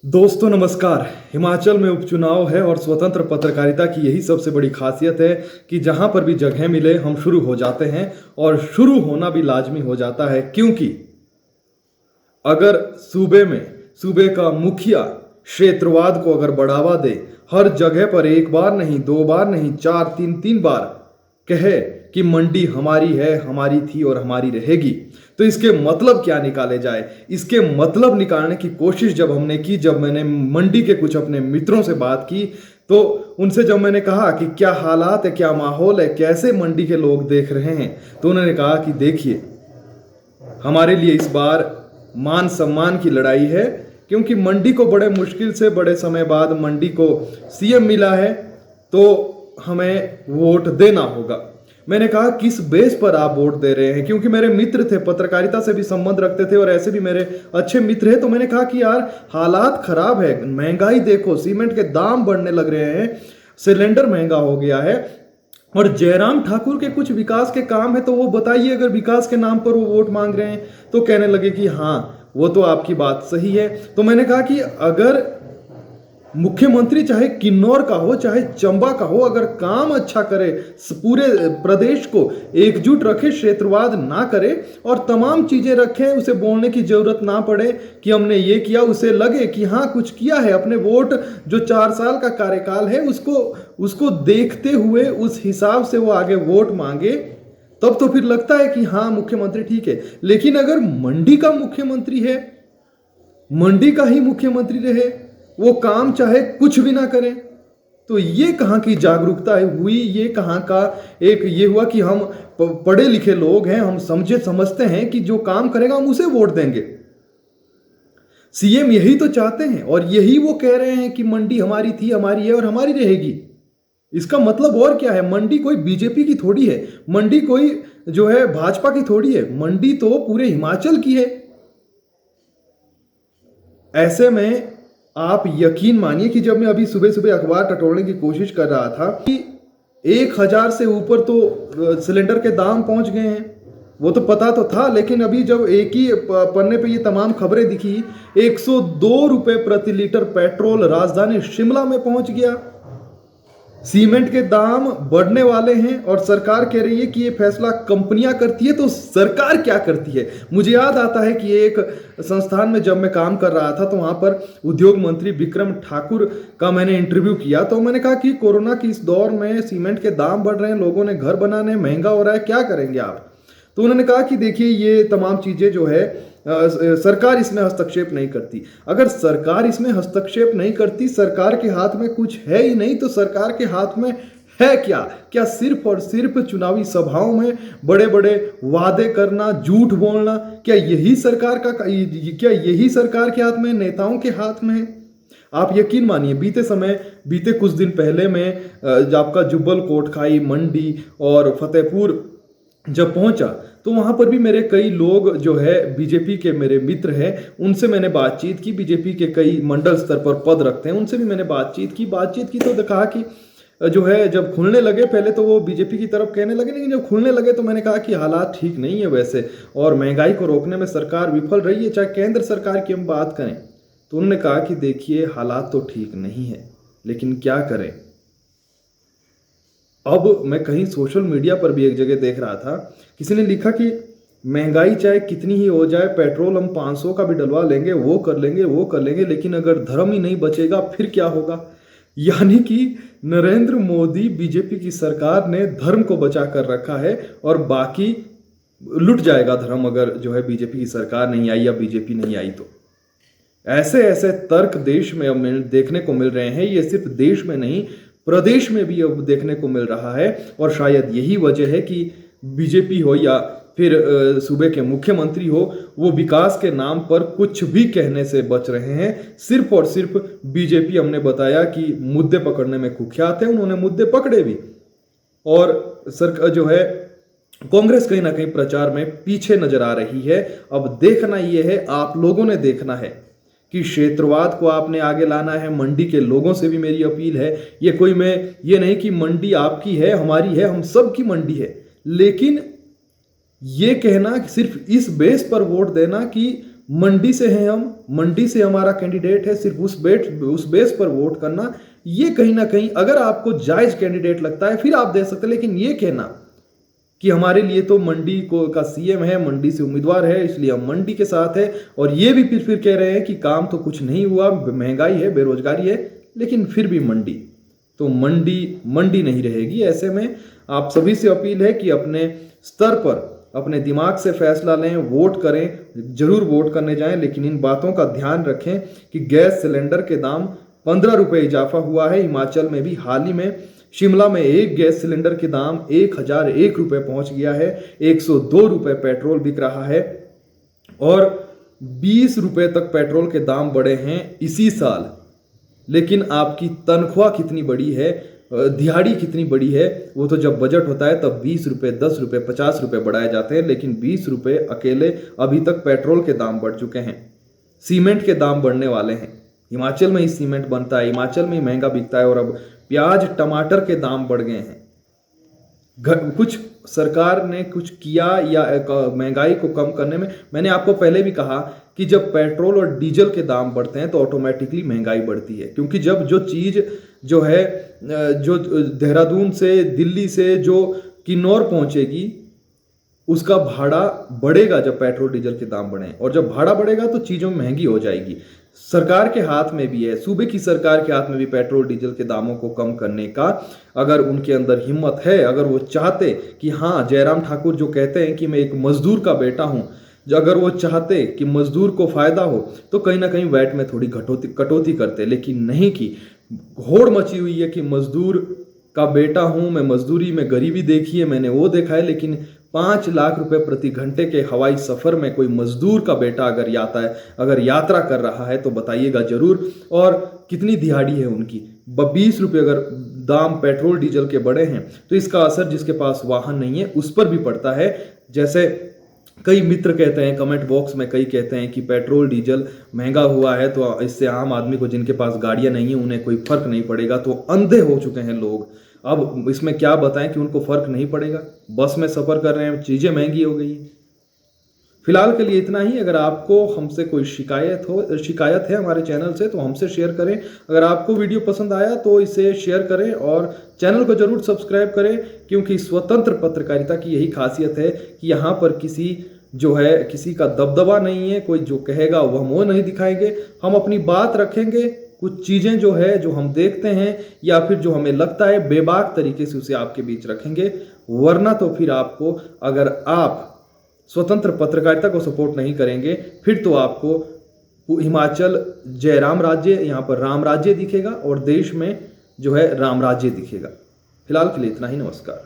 दोस्तों नमस्कार। हिमाचल में उपचुनाव है और स्वतंत्र पत्रकारिता की यही सबसे बड़ी खासियत है कि जहां पर भी जगह मिले हम शुरू हो जाते हैं और शुरू होना भी लाजमी हो जाता है, क्योंकि अगर सूबे का मुखिया क्षेत्रवाद को अगर बढ़ावा दे, हर जगह पर एक बार नहीं, दो बार नहीं, चार तीन बार कहे कि मंडी हमारी है, हमारी थी और हमारी रहेगी, तो इसके मतलब क्या निकाले जाए। इसके मतलब निकालने की कोशिश जब हमने की, जब मैंने मंडी के कुछ अपने मित्रों से बात की, तो उनसे जब मैंने कहा कि क्या हालात है, क्या माहौल है, कैसे मंडी के लोग देख रहे हैं, तो उन्होंने कहा कि देखिए, हमारे लिए इस बार मान सम्मान की लड़ाई है, क्योंकि मंडी को बड़े मुश्किल से बड़े समय बाद मंडी को सीएम मिला है, तो हमें वोट देना होगा। मैंने कहा किस बेस पर आप वोट दे रहे हैं, क्योंकि मेरे मित्र थे, पत्रकारिता से भी संबंध रखते थे और ऐसे भी मेरे अच्छे मित्र हैं। तो मैंने कहा कि यार हालात खराब है, महंगाई देखो, सीमेंट के दाम बढ़ने लग रहे हैं, सिलेंडर महंगा हो गया है, और जयराम ठाकुर के कुछ विकास के काम है, तो वो बताइए, अगर विकास के नाम पर वो वोट मांग रहे हैं। तो कहने लगे कि हाँ, वो तो आपकी बात सही है। तो मैंने कहा कि अगर मुख्यमंत्री चाहे किन्नौर का हो, चाहे चंबा का हो, अगर काम अच्छा करे, पूरे प्रदेश को एकजुट रखे, क्षेत्रवाद ना करे और तमाम चीजें रखें, उसे बोलने की जरूरत ना पड़े कि हमने ये किया, उसे लगे कि हाँ कुछ किया है, अपने वोट जो 4 साल का कार्यकाल है उसको देखते हुए उस हिसाब से वो आगे वोट मांगे, तब तो फिर लगता है कि हाँ मुख्यमंत्री ठीक है। लेकिन अगर मंडी का मुख्यमंत्री है, मंडी का ही मुख्यमंत्री रहे, वो काम चाहे कुछ भी ना करें, तो ये कहाँ की जागरूकता हुई, ये कहाँ का एक ये हुआ कि हम पढ़े लिखे लोग हैं, हम समझते हैं कि जो काम करेगा हम उसे वोट देंगे। सीएम यही तो चाहते हैं और यही वो कह रहे हैं कि मंडी हमारी थी, हमारी है और हमारी रहेगी। इसका मतलब और क्या है, मंडी कोई बीजेपी की थोड़ी है, मंडी कोई जो है भाजपा की थोड़ी है, मंडी तो पूरे हिमाचल की है। ऐसे में आप यकीन मानिए कि जब मैं अभी सुबह सुबह अखबार टटोलने की कोशिश कर रहा था कि 1000 से ऊपर तो सिलेंडर के दाम पहुंच गए हैं, वो तो पता तो था, लेकिन अभी जब एक ही पन्ने पे ये तमाम खबरें दिखी, 102 रुपए प्रति लीटर पेट्रोल राजधानी शिमला में पहुंच गया, सीमेंट के दाम बढ़ने वाले हैं और सरकार कह रही है कि ये फैसला कंपनियां करती है। तो सरकार क्या करती है? मुझे याद आता है कि एक संस्थान में जब मैं काम कर रहा था, तो वहां पर उद्योग मंत्री विक्रम ठाकुर का मैंने इंटरव्यू किया, तो मैंने कहा कि कोरोना की इस दौर में सीमेंट के दाम बढ़ रहे हैं, लोगों ने घर बनाने, महंगा हो रहा है, क्या करेंगे आप? तो उन्होंने कहा कि देखिए, ये तमाम चीजें जो है सरकार इसमें हस्तक्षेप नहीं करती। अगर सरकार इसमें हस्तक्षेप नहीं करती, सरकार के हाथ में कुछ है ही नहीं, तो सरकार के हाथ में है क्या? क्या सिर्फ और सिर्फ चुनावी सभाओं में बड़े बड़े वादे करना, झूठ बोलना, क्या यही सरकार के हाथ में, नेताओं के हाथ में है? आप यकीन मानिए, बीते कुछ दिन पहले मैं आपका जुब्बल कोटखाई, मंडी और फतेहपुर जब पहुंचा, तो वहां पर भी मेरे कई लोग जो है बीजेपी के मेरे मित्र हैं, उनसे मैंने बातचीत की। बीजेपी के कई मंडल स्तर पर पद रखते हैं, उनसे भी मैंने बातचीत की तो कहा कि जो है, जब खुलने लगे, पहले तो वो बीजेपी की तरफ कहने लगे, लेकिन जब खुलने लगे तो मैंने कहा कि हालात ठीक नहीं है वैसे, और महंगाई को रोकने में सरकार विफल रही है, चाहे केंद्र सरकार की हम बात करें। तो उन्होंने कहा कि देखिए, हालात तो ठीक नहीं है, लेकिन क्या करें। अब मैं कहीं सोशल मीडिया पर भी एक जगह देख रहा था, किसी ने लिखा कि महंगाई चाहे कितनी ही हो जाए, पेट्रोल हम 500 का भी डलवा लेंगे, वो कर लेंगे, लेकिन अगर धर्म ही नहीं बचेगा फिर क्या होगा? यानी कि नरेंद्र मोदी, बीजेपी की सरकार ने धर्म को बचा कर रखा है और बाकी लुट जाएगा धर्म, अगर जो है बीजेपी की सरकार नहीं आई या बीजेपी नहीं आई तो। ऐसे ऐसे तर्क देश में अब देखने को मिल रहे हैं। ये सिर्फ देश में नहीं, प्रदेश में भी अब देखने को मिल रहा है, और शायद यही वजह है कि बीजेपी हो या फिर सूबे के मुख्यमंत्री हो, वो विकास के नाम पर कुछ भी कहने से बच रहे हैं। सिर्फ और सिर्फ बीजेपी, हमने बताया कि मुद्दे पकड़ने में कुख्यात है, उन्होंने मुद्दे पकड़े भी, और सरकार जो है कांग्रेस कहीं ना कहीं प्रचार में पीछे नजर आ रही है। अब देखना यह है, आप लोगों ने देखना है कि क्षेत्रवाद को आपने आगे लाना है। मंडी के लोगों से भी मेरी अपील है, ये नहीं कि मंडी आपकी है, हमारी है, हम सब की मंडी है, लेकिन ये कहना कि सिर्फ इस बेस पर वोट देना कि मंडी से हैं हम, मंडी से हमारा कैंडिडेट है, सिर्फ उस बेस पर वोट करना, ये कहीं ना कहीं अगर आपको जायज कैंडिडेट लगता है फिर आप दे सकते हैं। लेकिन ये कहना कि हमारे लिए तो मंडी को का सीएम है, मंडी से उम्मीदवार है, इसलिए हम मंडी के साथ है, और ये भी फिर कह रहे हैं कि काम तो कुछ नहीं हुआ, महंगाई है, बेरोजगारी है, लेकिन फिर भी मंडी, तो मंडी नहीं रहेगी। ऐसे में आप सभी से अपील है कि अपने स्तर पर अपने दिमाग से फैसला लें, वोट करें, जरूर वोट करने जाएं, लेकिन इन बातों का ध्यान रखें कि गैस सिलेंडर के दाम 15 रुपये इजाफा हुआ है। हिमाचल में भी हाल ही में शिमला में एक गैस सिलेंडर के दाम 1001 रुपये पहुंच गया है, 102 रुपये पेट्रोल बिक रहा है, और 20 रुपये तक पेट्रोल के दाम बढ़े हैं इसी साल। लेकिन आपकी तनख्वाह कितनी बड़ी है, दिहाड़ी कितनी बड़ी है, वो तो जब बजट होता है तब 20 रुपये, 10 रुपये, 50 रुपये बढ़ाए जाते हैं, लेकिन 20 रुपये अकेले अभी तक पेट्रोल के दाम बढ़ चुके हैं। सीमेंट के दाम बढ़ने वाले हैं, हिमाचल में ही सीमेंट बनता है, हिमाचल में ही महंगा बिकता है, और अब प्याज टमाटर के दाम बढ़ गए हैं। कुछ सरकार ने कुछ किया या महंगाई को कम करने में? मैंने आपको पहले भी कहा कि जब पेट्रोल और डीजल के दाम बढ़ते हैं तो ऑटोमेटिकली महंगाई बढ़ती है, क्योंकि जब जो चीज़ जो है जो देहरादून से, दिल्ली से जो किन्नौर पहुंचेगी उसका भाड़ा बढ़ेगा जब पेट्रोल डीजल के दाम बढ़े, और जब भाड़ा बढ़ेगा तो चीज़ों में महंगी हो जाएगी। सरकार के हाथ में भी है, सूबे की सरकार के हाथ में भी पेट्रोल डीजल के दामों को कम करने का, अगर उनके अंदर हिम्मत है, अगर वो चाहते कि हाँ, जयराम ठाकुर जो कहते हैं कि मैं एक मजदूर का बेटा हूँ, अगर वो चाहते कि मजदूर को फायदा हो तो कहीं ना कहीं वैट में थोड़ी कटौती करते, लेकिन नहीं की। होड़ मची हुई है कि मजदूर का बेटा हूं मैं, मजदूरी में गरीबी देखी है मैंने, वो देखा है, लेकिन 5 लाख रुपए प्रति घंटे के हवाई सफर में कोई मजदूर का बेटा अगर यात्रा कर रहा है तो बताइएगा जरूर। और कितनी दिहाड़ी है उनकी, 20 रुपये अगर दाम पेट्रोल डीजल के बढ़े हैं तो इसका असर जिसके पास वाहन नहीं है उस पर भी पड़ता है। जैसे कई मित्र कहते हैं, कमेंट बॉक्स में कई कहते हैं कि पेट्रोल डीजल महंगा हुआ है तो इससे आम आदमी को, जिनके पास गाड़ियां नहीं है, उन्हें कोई फर्क नहीं पड़ेगा, तो अंधे हो चुके हैं लोग। अब इसमें क्या बताएं कि उनको फर्क नहीं पड़ेगा, बस में सफर कर रहे हैं, चीजें महंगी हो गई। फिलहाल के लिए इतना ही। अगर आपको हमसे कोई शिकायत है हमारे चैनल से तो हमसे शेयर करें। अगर आपको वीडियो पसंद आया तो इसे शेयर करें और चैनल को जरूर सब्सक्राइब करें, क्योंकि स्वतंत्र पत्रकारिता की यही खासियत है कि यहाँ पर किसी का दबदबा नहीं है, कोई जो कहेगा वह मुंह नहीं दिखाएंगे, हम अपनी बात रखेंगे। कुछ चीज़ें जो हम देखते हैं या फिर जो हमें लगता है बेबाक तरीके से उसे आपके बीच रखेंगे, वरना तो फिर आपको, अगर आप स्वतंत्र पत्रकारिता को सपोर्ट नहीं करेंगे फिर तो आपको हिमाचल जयराम राज्य, यहाँ पर राम राज्य दिखेगा और देश में जो है राम राज्य दिखेगा। फिलहाल के लिए इतना ही। नमस्कार।